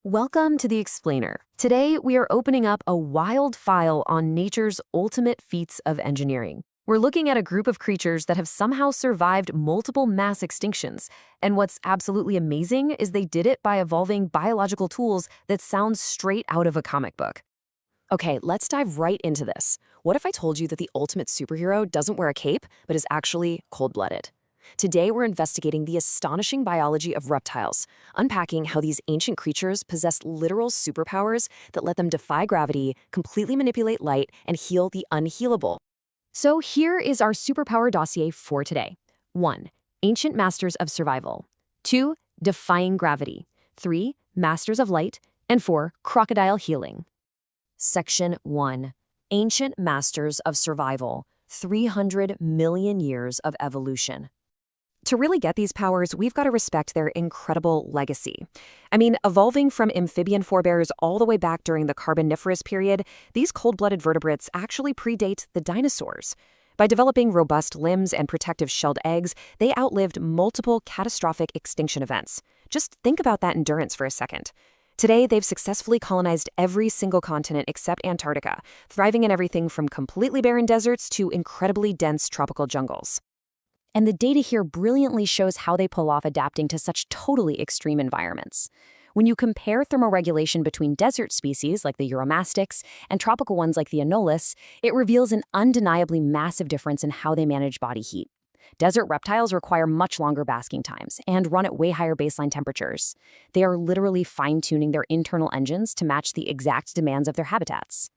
Welcome to The Explainer. Today, we are opening up a wild file on nature's ultimate feats of engineering. We're looking at a group of creatures that have somehow survived multiple mass extinctions. And what's absolutely amazing is they did it by evolving biological tools that sound straight out of a comic book. Okay, let's dive right into this. What if I told you that the ultimate superhero doesn't wear a cape, but is actually cold-blooded? Today, we're investigating the astonishing biology of reptiles, unpacking how these ancient creatures possess literal superpowers that let them defy gravity, completely manipulate light, and heal the unhealable. So here is our superpower dossier for today. 1. Ancient masters of survival. 2. Defying gravity. 3. Masters of light. And 4. Crocodile healing. Section 1. Ancient masters of survival. 300 million years of evolution. To really get these powers, we've got to respect their incredible legacy. I mean, evolving from amphibian forebears all the way back during the Carboniferous period, these cold-blooded vertebrates actually predate the dinosaurs. By developing robust limbs and protective shelled eggs, they outlived multiple catastrophic extinction events. Just think about that endurance for a second. Today, they've successfully colonized every single continent except Antarctica, thriving in everything from completely barren deserts to incredibly dense tropical jungles. And the data here brilliantly shows how they pull off adapting to such totally extreme environments. When you compare thermoregulation between desert species like the Uromastyx and tropical ones like the Anolis, it reveals an undeniably massive difference in how they manage body heat. Desert reptiles require much longer basking times and run at way higher baseline temperatures. They are literally fine-tuning their internal engines to match the exact demands of their habitats.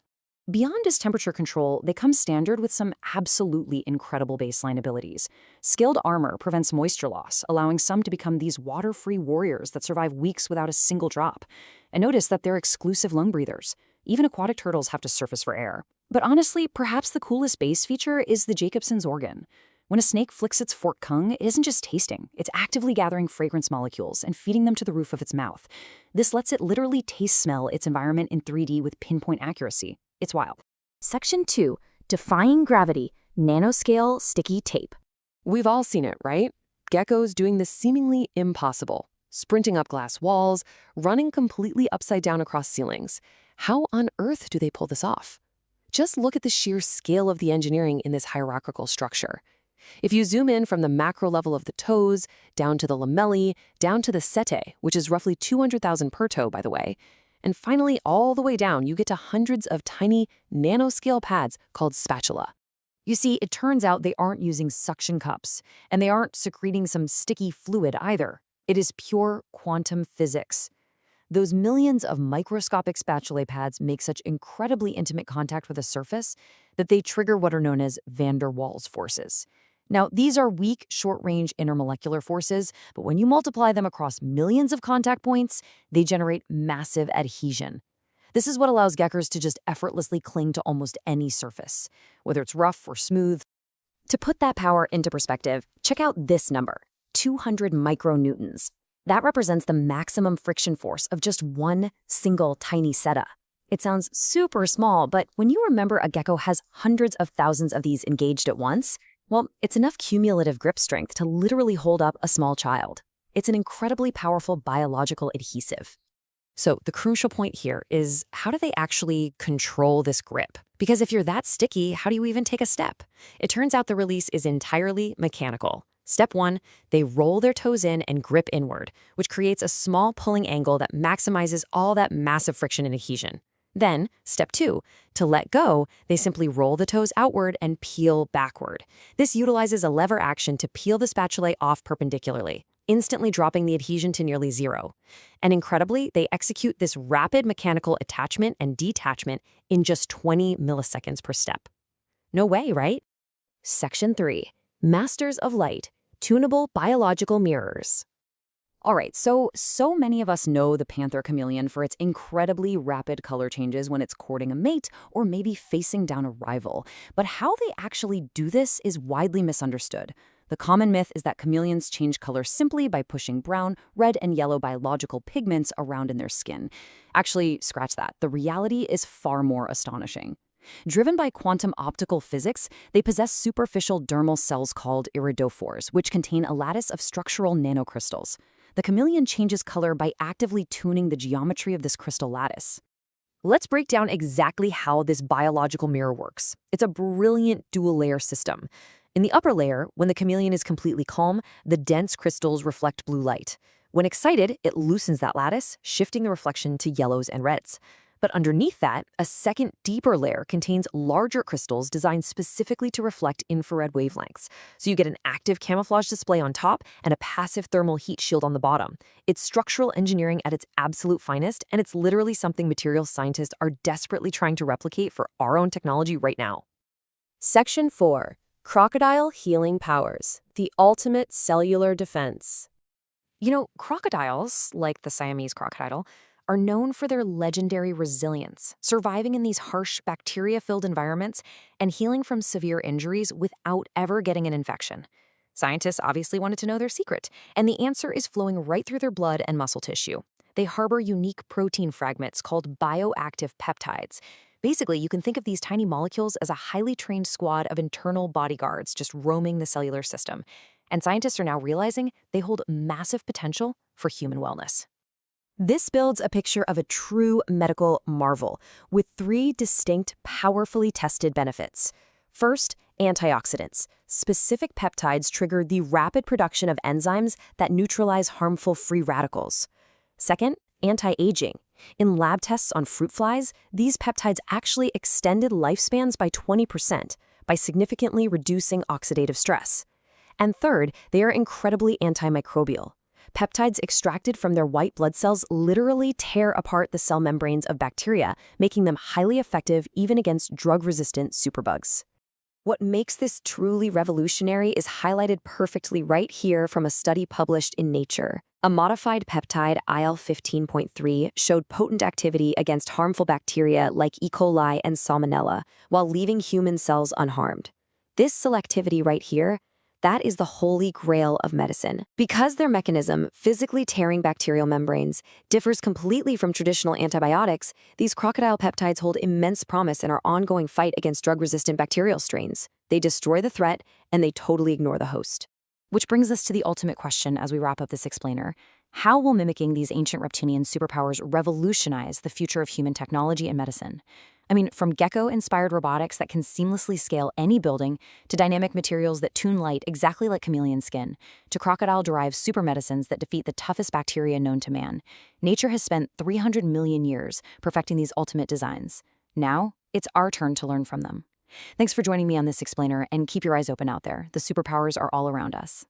Beyond his temperature control, they come standard with some absolutely incredible baseline abilities. Skilled armor prevents moisture loss, allowing some to become these water-free warriors that survive weeks without a single drop. And notice that they're exclusive lung breathers. Even aquatic turtles have to surface for air. But honestly, perhaps the coolest base feature is the Jacobson's organ. When a snake flicks its forked tongue, it isn't just tasting. It's actively gathering fragrance molecules and feeding them to the roof of its mouth. This lets it literally taste-smell its environment in 3D with pinpoint accuracy. It's wild. Section 2. Defying gravity. Nanoscale sticky tape. We've all seen it, right? Geckos doing the seemingly impossible. Sprinting up glass walls, running completely upside down across ceilings. How on earth do they pull this off? Just look at the sheer scale of the engineering in this hierarchical structure. If you zoom in from the macro level of the toes, down to the lamellae, down to the setae, which is roughly 200,000 per toe, by the way, and finally, all the way down, you get to hundreds of tiny nanoscale pads called spatula. You see, it turns out they aren't using suction cups, and they aren't secreting some sticky fluid either. It is pure quantum physics. Those millions of microscopic spatulae pads make such incredibly intimate contact with the surface that they trigger what are known as van der Waals forces. Now, these are weak, short-range intermolecular forces, but when you multiply them across millions of contact points, they generate massive adhesion. This is what allows geckos to just effortlessly cling to almost any surface, whether it's rough or smooth. To put that power into perspective, check out this number, 200 micronewtons. That represents the maximum friction force of just one single tiny seta. It sounds super small, but when you remember a gecko has hundreds of thousands of these engaged at once, well, it's enough cumulative grip strength to literally hold up a small child. It's an incredibly powerful biological adhesive. So the crucial point here is, how do they actually control this grip? Because if you're that sticky, how do you even take a step? It turns out the release is entirely mechanical. Step 1, they roll their toes in and grip inward, which creates a small pulling angle that maximizes all that massive friction and adhesion. Then, step 2, to let go, they simply roll the toes outward and peel backward. This utilizes a lever action to peel the spatulae off perpendicularly, instantly dropping the adhesion to nearly zero. And incredibly, they execute this rapid mechanical attachment and detachment in just 20 milliseconds per step. No way, right? Section 3. Masters of Light. Tunable biological mirrors. All right, so many of us know the panther chameleon for its incredibly rapid color changes when it's courting a mate or maybe facing down a rival. But how they actually do this is widely misunderstood. The common myth is that chameleons change color simply by pushing brown, red, and yellow biological pigments around in their skin. Actually, scratch that. The reality is far more astonishing. Driven by quantum optical physics, they possess superficial dermal cells called iridophores, which contain a lattice of structural nanocrystals. the chameleon changes color by actively tuning the geometry of this crystal lattice. Let's break down exactly how this biological mirror works. It's a brilliant dual-layer system. In the upper layer, when the chameleon is completely calm, the dense crystals reflect blue light. When excited, it loosens that lattice, shifting the reflection to yellows and reds. But underneath that, a second, deeper layer contains larger crystals designed specifically to reflect infrared wavelengths. So you get an active camouflage display on top and a passive thermal heat shield on the bottom. It's structural engineering at its absolute finest, and it's literally something materials scientists are desperately trying to replicate for our own technology right now. Section 4. Crocodile Healing Powers, the Ultimate Cellular Defense. You know, crocodiles, like the Siamese crocodile, are known for their legendary resilience, surviving in these harsh, bacteria-filled environments and healing from severe injuries without ever getting an infection. Scientists obviously wanted to know their secret, and the answer is flowing right through their blood and muscle tissue. They harbor unique protein fragments called bioactive peptides. Basically, you can think of these tiny molecules as a highly trained squad of internal bodyguards just roaming the cellular system. And scientists are now realizing they hold massive potential for human wellness. This builds a picture of a true medical marvel, with 3 distinct, powerfully tested benefits. First, antioxidants. Specific peptides trigger the rapid production of enzymes that neutralize harmful free radicals. Second, anti-aging. In lab tests on fruit flies, these peptides actually extended lifespans by 20% by significantly reducing oxidative stress. And third, they are incredibly antimicrobial. Peptides extracted from their white blood cells literally tear apart the cell membranes of bacteria, making them highly effective even against drug-resistant superbugs. What makes this truly revolutionary is highlighted perfectly right here from a study published in Nature. A modified peptide, IL-15.3, showed potent activity against harmful bacteria like E. coli and Salmonella, while leaving human cells unharmed. This selectivity right here, that is the holy grail of medicine. Because their mechanism, physically tearing bacterial membranes, differs completely from traditional antibiotics, these crocodile peptides hold immense promise in our ongoing fight against drug-resistant bacterial strains. They destroy the threat, and they totally ignore the host. Which brings us to the ultimate question as we wrap up this explainer. How will mimicking these ancient reptilian superpowers revolutionize the future of human technology and medicine? I mean, from gecko-inspired robotics that can seamlessly scale any building, to dynamic materials that tune light exactly like chameleon skin, to crocodile-derived super medicines that defeat the toughest bacteria known to man, nature has spent 300 million years perfecting these ultimate designs. Now, it's our turn to learn from them. Thanks for joining me on this explainer, and keep your eyes open out there. The superpowers are all around us.